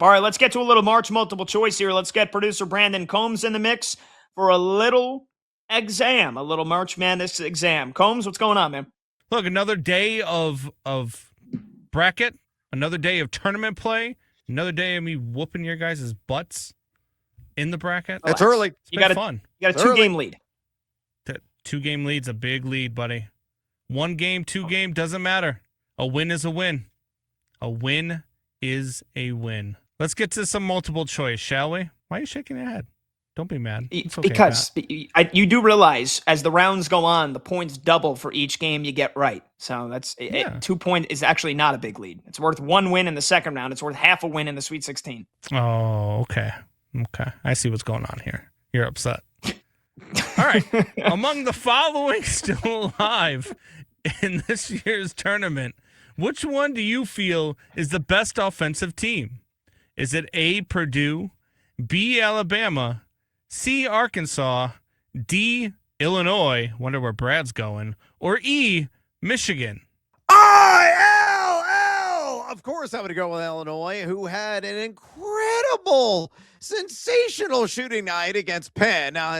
All right, let's get to a little March multiple choice here. Let's get producer Brandon Combs in the mix for a little exam, a little March Madness exam. Combs, what's going on, man? Look, another day of bracket, another day of tournament play, another day of me whooping your guys' butts in the bracket. It's early. It's been fun. You got a 2-game lead. 2-game lead's a big lead, buddy. 1 game, 2 game, doesn't matter. A win is a win. A win is a win. Let's get to some multiple choice, shall we? Why are you shaking your head? Don't be mad. It's okay, because you do realize as the rounds go on, the points double for each game you get right. So that's 2 point is actually not a big lead. It's worth 1 win in the second round. It's worth half a win in the Sweet 16. Oh, okay. Okay. I see what's going on here. You're upset. All right. Among the following still alive in this year's tournament, which one do you feel is the best offensive team? Is it A, Purdue, B, Alabama, C, Arkansas, D, Illinois, wonder where Brad's going, or E, Michigan? Of course I would go with Illinois, who had an incredible, sensational shooting night against Penn. Not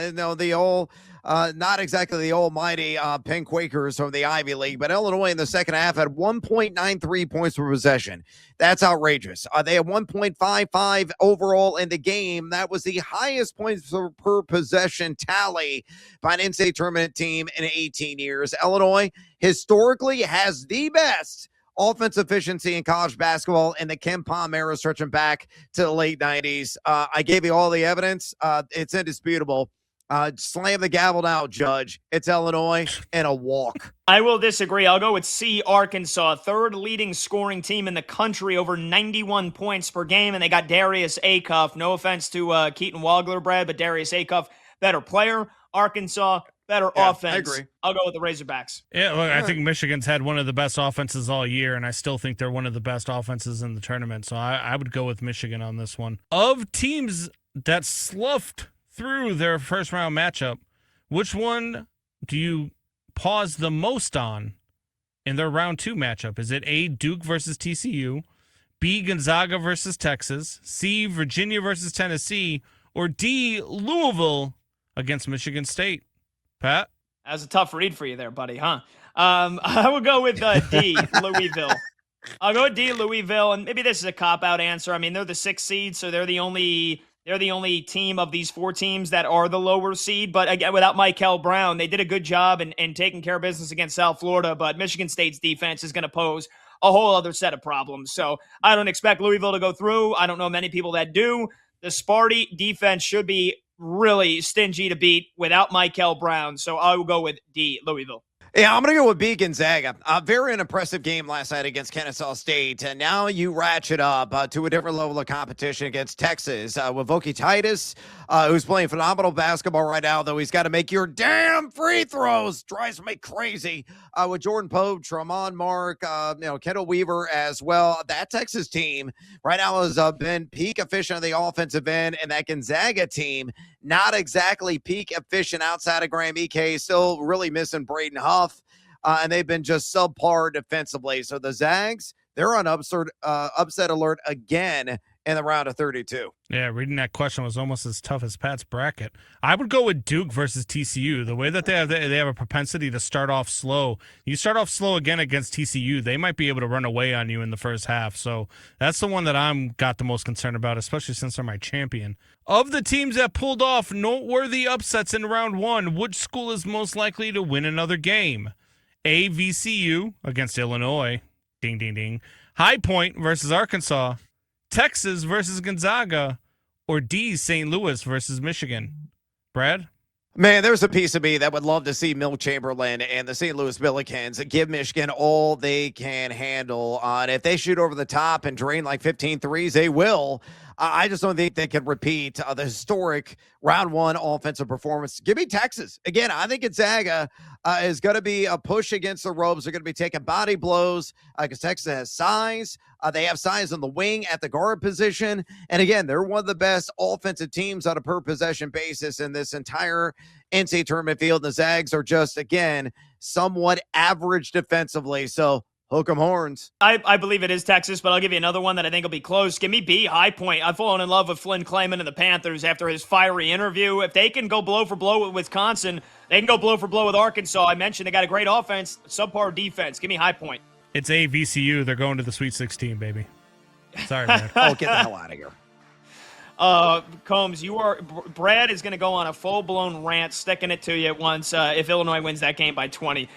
exactly the almighty Penn Quakers from the Ivy League, but Illinois in the second half had 1.93 points per possession. That's outrageous. They had 1.55 overall in the game. That was the highest points per possession tally by an NCAA tournament team in 18 years. Illinois historically has the best offensive efficiency in college basketball in the Ken Pom era, stretching back to the late 90s. I gave you all the evidence. It's indisputable. Slam the gavel now, Judge. It's Illinois and a walk. I will disagree. I'll go with C, Arkansas, third leading scoring team in the country, over 91 points per game, and they got Darius Acuff. No offense to Keaton Wagler, Brad, but Darius Acuff, better player. Arkansas, better offense. I agree. I'll go with the Razorbacks. Yeah, look, I think Michigan's had one of the best offenses all year, and I still think they're one of the best offenses in the tournament, so I would go with Michigan on this one. Of teams that sloughed through their first round matchup, which one do you pause the most on in their round 2 matchup? Is it A, Duke versus TCU, B, Gonzaga versus Texas, C, Virginia versus Tennessee, or D, Louisville against Michigan State? Pat? That was a tough read for you there, buddy, huh? I will go with D, Louisville. I'll go with D, Louisville, and maybe this is a cop-out answer. I mean, they're the 6th seed, so they're the only team of these 4 teams that are the lower seed. But again, without Michael Brown, they did a good job in taking care of business against South Florida. But Michigan State's defense is going to pose a whole other set of problems. So I don't expect Louisville to go through. I don't know many people that do. The Sparty defense should be really stingy to beat without Michael Brown. So I will go with D, Louisville. Yeah, I'm going to go with B, Gonzaga. A very impressive game last night against Kennesaw State. And now you ratchet up to a different level of competition against Texas with Voki Titus, who's playing phenomenal basketball right now, though he's got to make your damn free throws. Drives me crazy. With Jordan Pope, Tramon Mark, Kendall Weaver as well. That Texas team right now has been peak efficient on the offensive end, and that Gonzaga team not exactly peak efficient outside of Graham Ike, still really missing Braden Huff, and they've been just subpar defensively. So the Zags, they're on upset alert again in the round of 32. Yeah, reading that question was almost as tough as Pat's bracket. I would go with Duke versus TCU. The way that they have a propensity to start off slow. You start off slow again against TCU, they might be able to run away on you in the first half. So that's the one that I'm got the most concerned about, especially since they're my champion. Of the teams that pulled off noteworthy upsets in round 1, which school is most likely to win another game? A, VCU against Illinois. Ding, ding, ding. High Point versus Arkansas. Texas versus Gonzaga, or D, St. Louis versus Michigan? Brad? Man, there's a piece of me that would love to see Milt Chamberlain and the St. Louis Billikens give Michigan all they can handle. And if they shoot over the top and drain like 15 threes, they will. I just don't think they can repeat the historic round 1 offensive performance. Give me Texas. Again, I think Gonzaga is going to be a push against the ropes. They're going to be taking body blows because Texas has size. They have size on the wing at the guard position. And again, they're one of the best offensive teams on a per possession basis in this entire NCAA tournament field. The Zags are just, again, somewhat average defensively. So Hook 'em horns. I believe it is Texas, but I'll give you another one that I think will be close. Give me B, High Point. I've fallen in love with Flynn Clayman and the Panthers after his fiery interview. If they can go blow for blow with Wisconsin, they can go blow for blow with Arkansas. I mentioned they got a great offense, subpar defense. Give me High Point. It's a VCU. They're going to the Sweet 16, baby. Sorry, man. Oh, get the hell out of here. Combs, Brad is going to go on a full-blown rant, sticking it to you once if Illinois wins that game by 20.